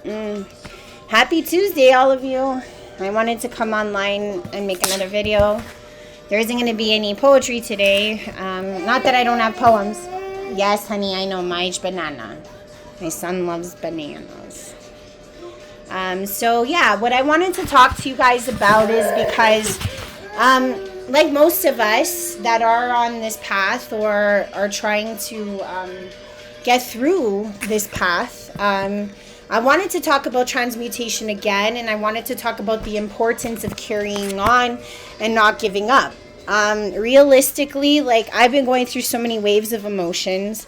Happy Tuesday, all of you. I wanted to come online and make another video. There isn't going to be any poetry today. Not that I don't have poems. Yes, honey, I know, Maj banana. My son loves bananas. So yeah, what I wanted to talk to you guys about is because, like most of us that are on this path or are trying to get through this path, I wanted to talk about transmutation again, and I wanted to talk about the importance of carrying on and not giving up. Realistically, like, I've been going through so many waves of emotions.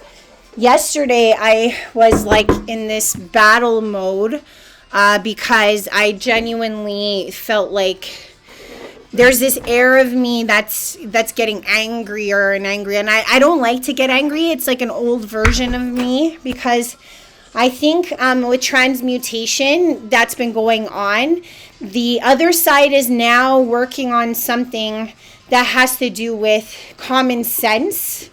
Yesterday, I was like in this battle mode because I genuinely felt like there's this air of me that's getting angrier and angrier. And I don't like to get angry. It's like an old version of me, because I think with transmutation that's been going on, the other side is now working on something that has to do with common sense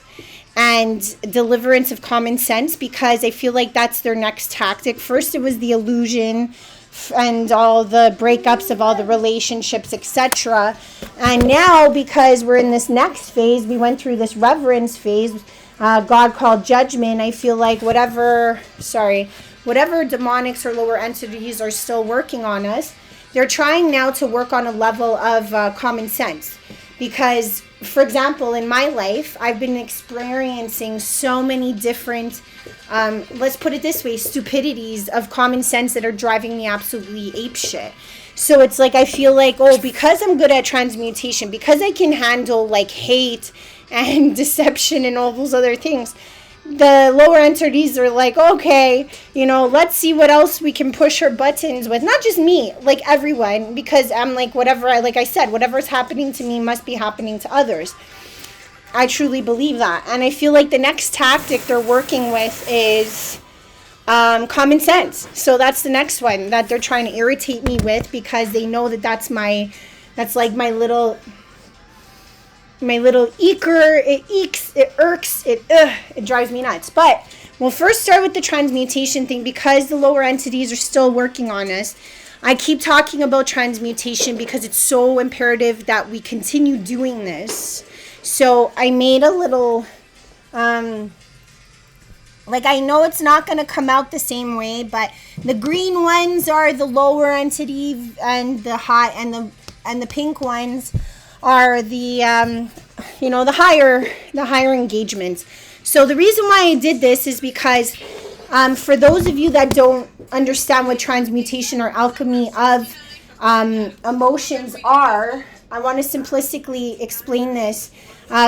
and deliverance of common sense, because I feel like that's their next tactic. First, it was the illusion and all the breakups of all the relationships, etc. And now, because we're in this next phase, we went through this reverence phase, God called judgment. I feel like whatever demonics or lower entities are still working on us, they're trying now to work on a level of common sense. Because, for example, in my life, I've been experiencing so many different, let's put it this way, stupidities of common sense that are driving me absolutely apeshit. So it's like, I feel like, because I'm good at transmutation, because I can handle like hate and deception and all those other things, the lower entities are like, okay, let's see what else we can push her buttons with. Not just me, like everyone, because I'm like, like I said, whatever's happening to me must be happening to others. I truly believe that. And I feel like the next tactic they're working with is common sense. So that's the next one that they're trying to irritate me with, because they know that that's like my little eeker. It eeks, it irks, it drives me nuts. But we'll first start with the transmutation thing, because the lower entities are still working on us. I keep talking about transmutation because it's so imperative that we continue doing this. So I made a little, I know it's not going to come out the same way, but the green ones are the lower entity, and the high, and the pink ones are the the higher engagements. So the reason why I did this is because for those of you that don't understand what transmutation or alchemy of emotions are, I want to simplistically explain this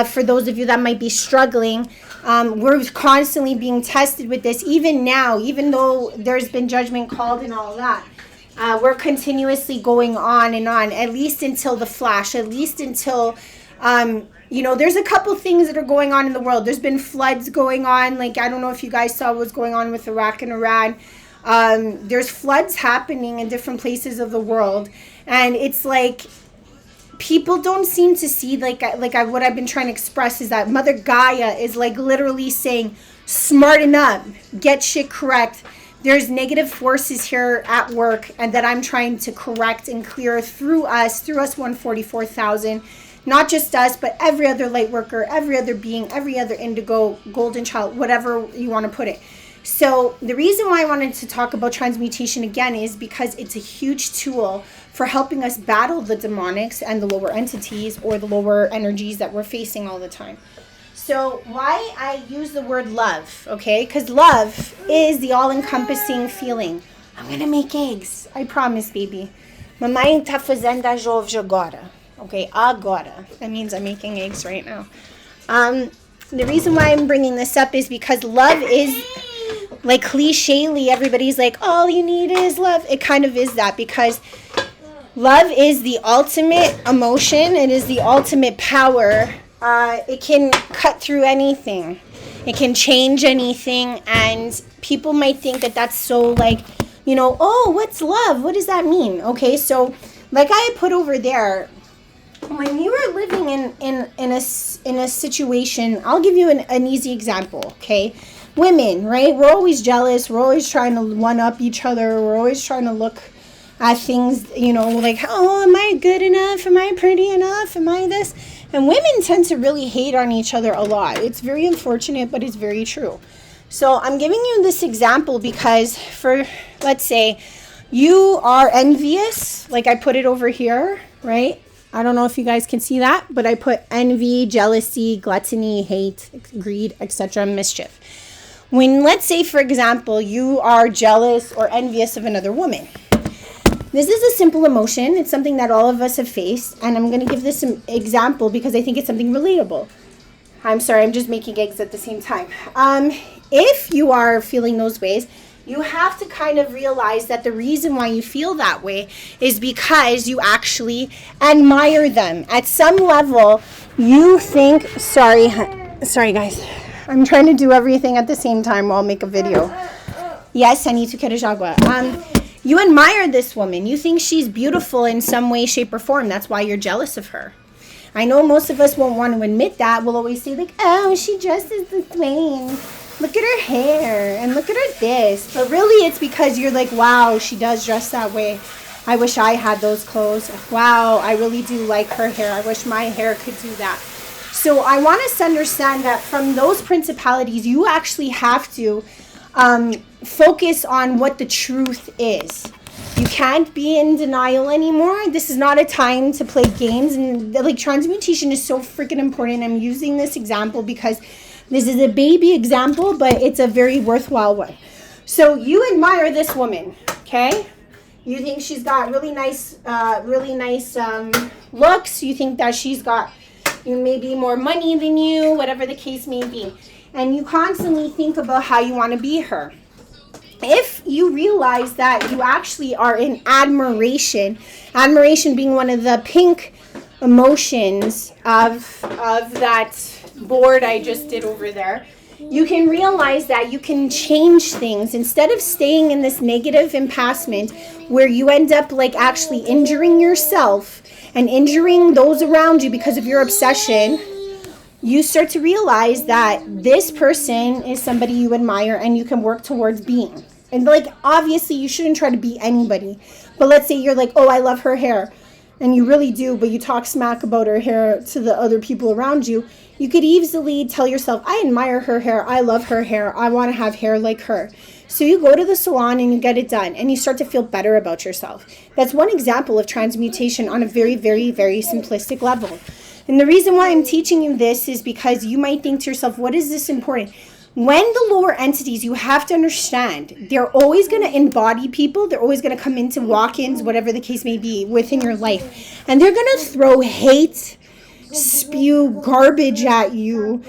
for those of you that might be struggling. We're constantly being tested with this, even now, even though there's been judgment called and all that. We're continuously going on and on, at least until the flash, at least until, there's a couple things that are going on in the world. There's been floods going on. Like, I don't know if you guys saw what's going on with Iraq and Iran. There's floods happening in different places of the world. And it's like, people don't seem to see, what I've been trying to express is that Mother Gaia is like literally saying, smarten up, get shit correct. There's negative forces here at work, and that I'm trying to correct and clear through us 144,000. Not just us, but every other light worker, every other being, every other indigo, golden child, whatever you want to put it. So the reason why I wanted to talk about transmutation again is because it's a huge tool for helping us battle the demonics and the lower entities or the lower energies that we're facing all the time. So why I use the word love, okay? Because love is the all-encompassing feeling. I'm going to make eggs. I promise, baby. Mamãe tá fazendo a ovos agora. Okay, agora. That means I'm making eggs right now. The reason why I'm bringing this up is because love is, like, cliché-ly, everybody's like, all you need is love. It kind of is that, because love is the ultimate emotion. It is the ultimate power. It can cut through anything. It can change anything. And people might think that that's so, like, what's love? What does that mean? Okay, so like I put over there, when you are living in a situation, I'll give you an easy example, okay? women, right? We're always jealous. We're always trying to one up each other. We're always trying to look at things, like, oh, am I good enough? Am I pretty enough? Am I this? And women tend to really hate on each other a lot. It's very unfortunate, but it's very true. So I'm giving you this example because let's say you are envious, like I put it over here, right? I don't know if you guys can see that, but I put envy, jealousy, gluttony, hate, greed, etc., mischief. When, let's say, for example, you are jealous or envious of another woman. This is a simple emotion. It's something that all of us have faced, and I'm going to give this an example because I think it's something relatable. I'm sorry, I'm just making eggs at the same time. If you are feeling those ways, you have to kind of realize that the reason why you feel that way is because you actually admire them. At some level, you think, sorry guys, I'm trying to do everything at the same time while I make a video. Yes, I need to get a jaguar. You admire this woman. You think she's beautiful in some way, shape, or form. That's why you're jealous of her. I know most of us won't want to admit that. We'll always say, like, oh, she dresses this way. Look at her hair and look at her this. But really it's because you're like, wow, she does dress that way. I wish I had those clothes. Wow, I really do like her hair. I wish my hair could do that. So I want us to understand that from those principalities, you actually have to focus on what the truth is. You can't be in denial anymore. This is not a time to play games. And like transmutation is so freaking important. I'm using this example because this is a baby example, but it's a very worthwhile one. So you admire this woman, okay? You think she's got really nice looks. You think that she's got maybe more money than you, whatever the case may be. And you constantly think about how you want to be her. If you realize that you actually are in admiration being one of the pink emotions of that board I just did over there, you can realize that you can change things instead of staying in this negative impassment where you end up like actually injuring yourself and injuring those around you because of your obsession. You start to realize that this person is somebody you admire and you can work towards being. And like, obviously you shouldn't try to be anybody, but let's say you're like, oh, I love her hair, and you really do, but you talk smack about her hair to the other people around you. You could easily tell yourself, I admire her hair, I love her hair, I want to have hair like her. So you go to the salon and you get it done, and you start to feel better about yourself. That's one example of transmutation on a very, very, very simplistic level. And the reason why I'm teaching you this is because you might think to yourself, what is this important? When the lower entities, you have to understand, they're always going to embody people. They're always going to come into walk-ins, whatever the case may be, within your life. And they're going to throw hate, spew garbage at you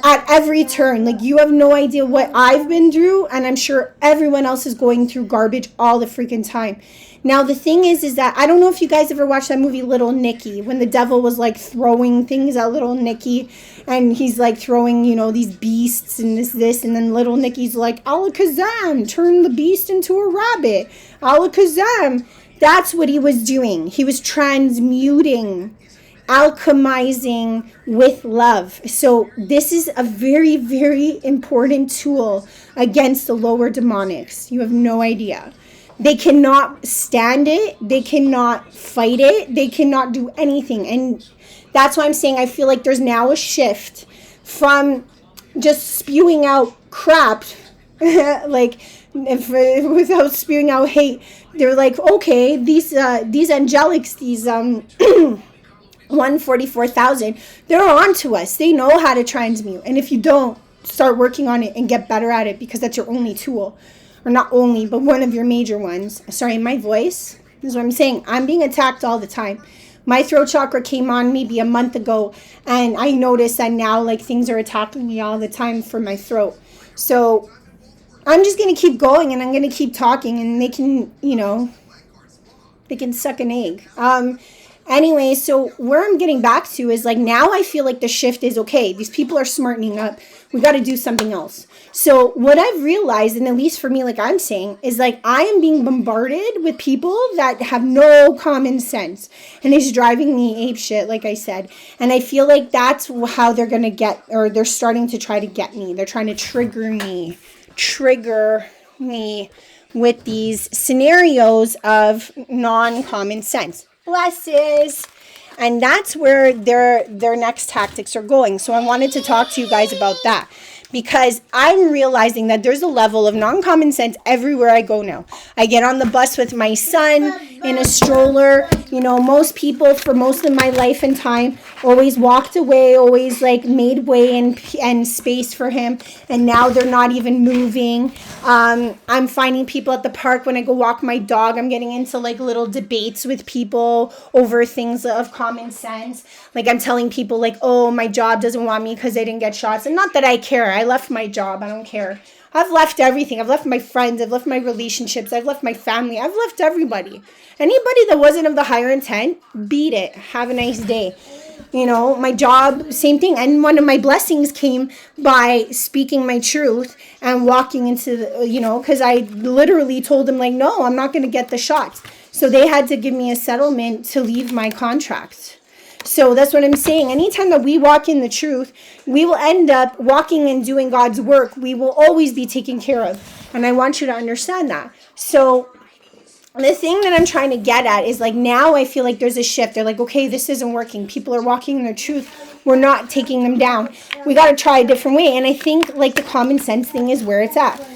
at every turn. Like, you have no idea what I've been through, and I'm sure everyone else is going through garbage all the freaking time. Now, the thing is that I don't know if you guys ever watched that movie Little Nicky, when the devil was like throwing things at Little Nicky, and he's like throwing, these beasts and this, and then Little Nicky's like, Alakazam, turn the beast into a rabbit. Alakazam. That's what he was doing. He was transmuting, alchemizing with love. So this is a very, very important tool against the lower demonics. You have no idea. They cannot stand it. They cannot fight it. They cannot do anything. And that's why I'm saying I feel like there's now a shift from just spewing out crap, like without spewing out hate. They're like, okay, these angelics, these 144,000, they're on to us. They know how to transmute. And if you don't, start working on it and get better at it, because that's your only tool. Or not only, but one of your major ones. Sorry, my voice. This is what I'm saying. I'm being attacked all the time. My throat chakra came on maybe a month ago, and I noticed that now like things are attacking me all the time for my throat. So I'm just going to keep going, and I'm going to keep talking, and they can, they can suck an egg. Anyway, so where I'm getting back to is like now I feel like the shift is okay. These people are smartening up. We got to do something else. So what I've realized, and at least for me, like I'm saying, is like I am being bombarded with people that have no common sense, and it's driving me ape shit, like I said. And I feel like that's how they're gonna get, or they're starting to try to get me. They're trying to trigger me with these scenarios of non-common sense. Blesses. And that's where their next tactics are going. So I wanted to talk to you guys about that, because I'm realizing that there's a level of non-common sense everywhere I go now. I get on the bus with my son in a stroller. You know, most people for most of my life and time always walked away, always like made way and space for him. And now they're not even moving. I'm finding people at the park when I go walk my dog. I'm getting into like little debates with people over things of common sense. Like I'm telling people like, oh, my job doesn't want me because I didn't get shots. And not that I care. I left my job. I don't care. I've left everything. I've left my friends. I've left my relationships. I've left my family. I've left everybody. Anybody that wasn't of the higher intent, beat it. Have a nice day. You know, my job, same thing. And one of my blessings came by speaking my truth and walking into the, you know, because I literally told them like, no, I'm not going to get the shots. So they had to give me a settlement to leave my contract. So that's what I'm saying. Anytime that we walk in the truth, we will end up walking and doing God's work. We will always be taken care of. And I want you to understand that. So the thing that I'm trying to get at is like now I feel like there's a shift. They're like, okay, this isn't working. People are walking in their truth. We're not taking them down. We got to try a different way. And I think like the common sense thing is where it's at.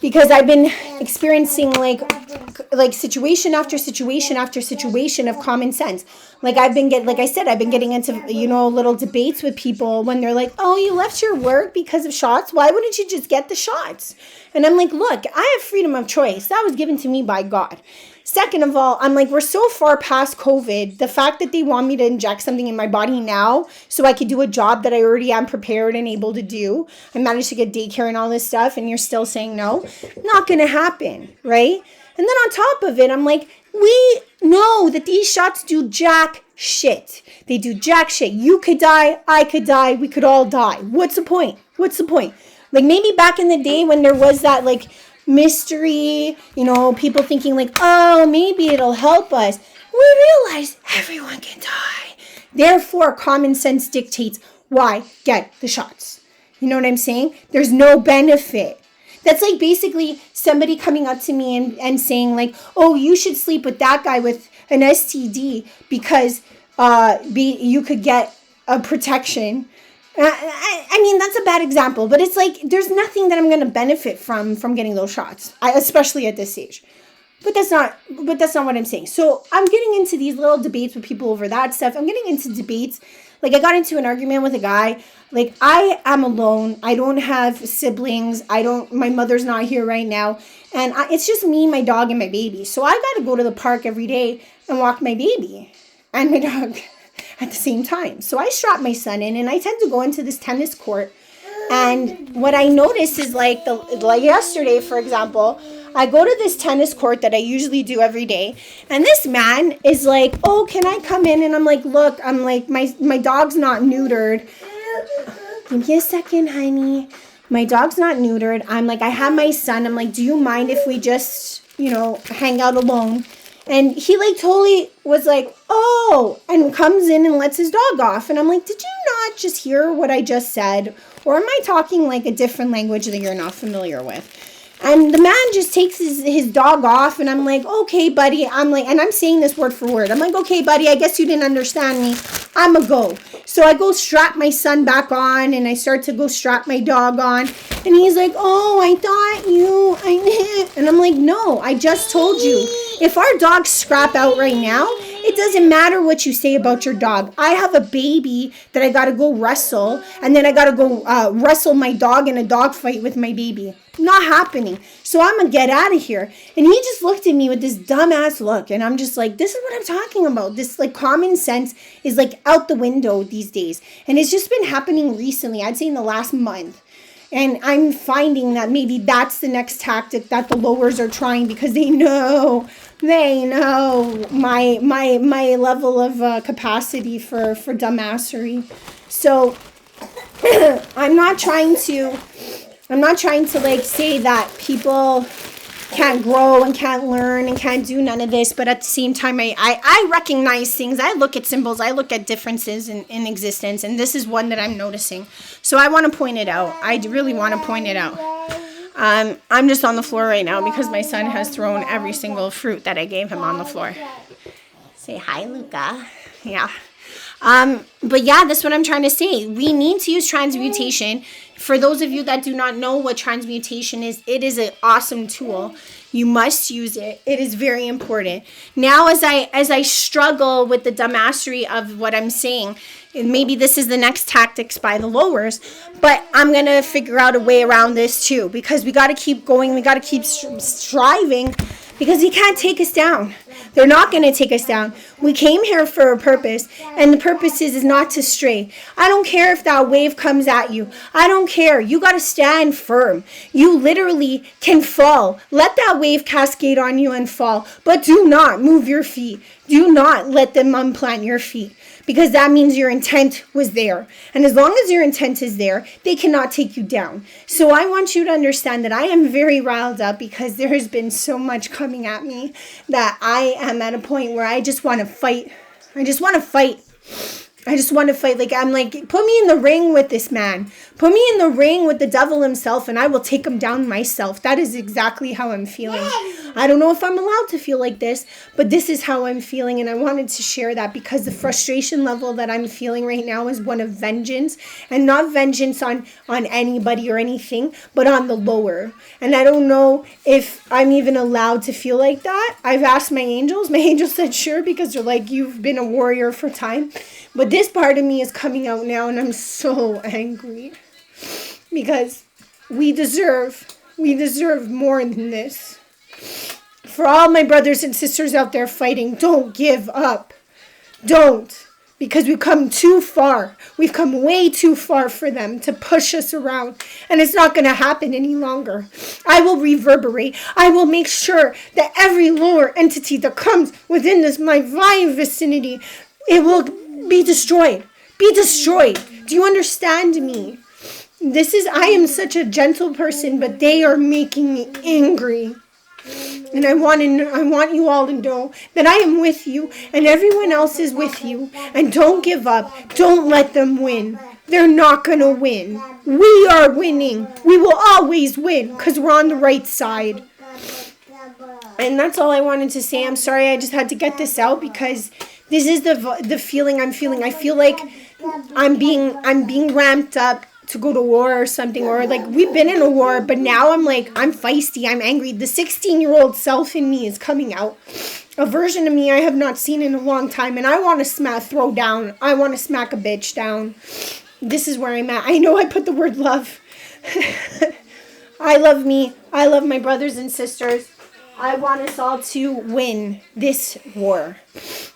Because I've been experiencing like situation after situation after situation of common sense. Like I've been getting into, you know, little debates with people when they're like, oh, you left your work because of shots? Why wouldn't you just get the shots? And I'm like, look, I have freedom of choice. That was given to me by God. Second of all, I'm like, we're so far past COVID. The fact that they want me to inject something in my body now so I could do a job that I already am prepared and able to do. I managed to get daycare and all this stuff, and you're still saying no. Not going to happen, right? And then on top of it, I'm like, we know that these shots do jack shit. They do jack shit. You could die. I could die. We could all die. What's the point? What's the point? Like maybe back in the day when there was that like mystery, you know, people thinking like, oh, maybe it'll help us. We realize everyone can die. Therefore, common sense dictates why get the shots. You know what I'm saying? There's no benefit. That's like basically somebody coming up to me and saying like, oh, you should sleep with that guy with an STD because you could get a protection. I mean, that's a bad example, but it's like there's nothing that I'm going to benefit from getting those shots, especially at this age. But that's not what I'm saying. So I'm getting into these little debates with people over that stuff. I'm getting into debates. Like I got into an argument with a guy. Like I am alone. I don't have siblings. My mother's not here right now. And it's just me, my dog, and my baby. So I got to go to the park every day and walk my baby and my dog at the same time. So I strap my son in and I tend to go into this tennis court. And what I noticed is like yesterday, for example, I go to this tennis court that I usually do every day. And this man is like, oh, can I come in? And I'm like, look, I'm like, my dog's not neutered. Give me a second, honey. My dog's not neutered. I'm like, I have my son. I'm like, do you mind if we just, you know, hang out alone? And he like totally was like, oh, and comes in and lets his dog off. And I'm like, did you not just hear what I just said? Or am I talking like a different language that you're not familiar with? And the man just takes his dog off. And I'm like, okay, buddy. I'm like, and I'm saying this word for word. I'm like, okay, buddy, I guess you didn't understand me. I'm a go. So I go strap my son back on and I start to go strap my dog on. And he's like, oh, I thought and I'm like, no, I just told you. If our dogs scrap out right now, it doesn't matter what you say about your dog. I have a baby that I got to go wrestle. And then I got to go wrestle my dog in a dog fight with my baby. Not happening. So I'm going to get out of here. And he just looked at me with this dumbass look. And I'm just like, this is what I'm talking about. This like common sense is like out the window these days. And it's just been happening recently. I'd say in the last month. And I'm finding that maybe that's the next tactic that the lowers are trying, because they know my level of capacity for dumbassery. So I'm not trying to like say that people can't grow and can't learn and can't do none of this, but at the same time, I recognize things. I look at symbols. I look at differences in existence, and this is one that I'm noticing. So I want to point it out. I really want to point it out. I'm just on the floor right now because my son has thrown every single fruit that I gave him on the floor. Say hi, Luca. Yeah. But yeah, that's what I'm trying to say. We need to use transmutation. For those of you that do not know what transmutation is, it is an awesome tool. You must use it. It is very important. Now, as I struggle with the dumbassery of what I'm saying, and maybe this is the next tactics by the lowers, but I'm going to figure out a way around this too, because we got to keep going. We got to keep striving, because he can't take us down. They're not going to take us down. We came here for a purpose, and the purpose is not to stray. I don't care if that wave comes at you. I don't care. You got to stand firm. You literally can fall. Let that wave cascade on you and fall, but do not move your feet. Do not let them unplant your feet, because that means your intent was there. And as long as your intent is there, they cannot take you down. So I want you to understand that I am very riled up, because there has been so much coming at me that I am at a point where I just want to fight. I just want to fight. Like, I'm like, put me in the ring with this man. Put me in the ring with the devil himself, and I will take him down myself. That is exactly how I'm feeling. I don't know if I'm allowed to feel like this, but this is how I'm feeling, and I wanted to share that, because the frustration level that I'm feeling right now is one of vengeance, and not vengeance on anybody or anything, but on the lower. And I don't know if I'm even allowed to feel like that. I've asked my angels. My angels said sure, because they're like, you've been a warrior for time. But this part of me is coming out now, and I'm so angry, because we deserve more than this. For all my brothers and sisters out there fighting, don't give up. Don't. Because we've come too far. We've come way too far for them to push us around. And it's not going to happen any longer. I will reverberate. I will make sure that every lower entity that comes within my vicinity, it will be destroyed. Be destroyed. Do you understand me? I am such a gentle person, but they are making me angry. And I want you all to know that I am with you, and everyone else is with you. And don't give up. Don't let them win. They're not going to win. We are winning. We will always win, because we're on the right side. And that's all I wanted to say. I'm sorry, I just had to get this out, because this is the feeling I'm feeling. I feel like I'm being ramped up to go to war or something, or like we've been in a war, but now I'm feisty, I'm angry. The 16-year-old self in me is coming out. A version of me I have not seen in a long time, and I want to throw down. I want to smack a bitch down. This is where I'm at. I know I put the word love. I love me. I love my brothers and sisters. I want us all to win this war.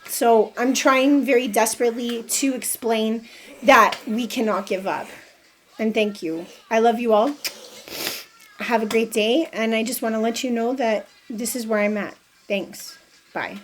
So I'm trying very desperately to explain that we cannot give up. And thank you. I love you all. Have a great day. And I just want to let you know that this is where I'm at. Thanks. Bye.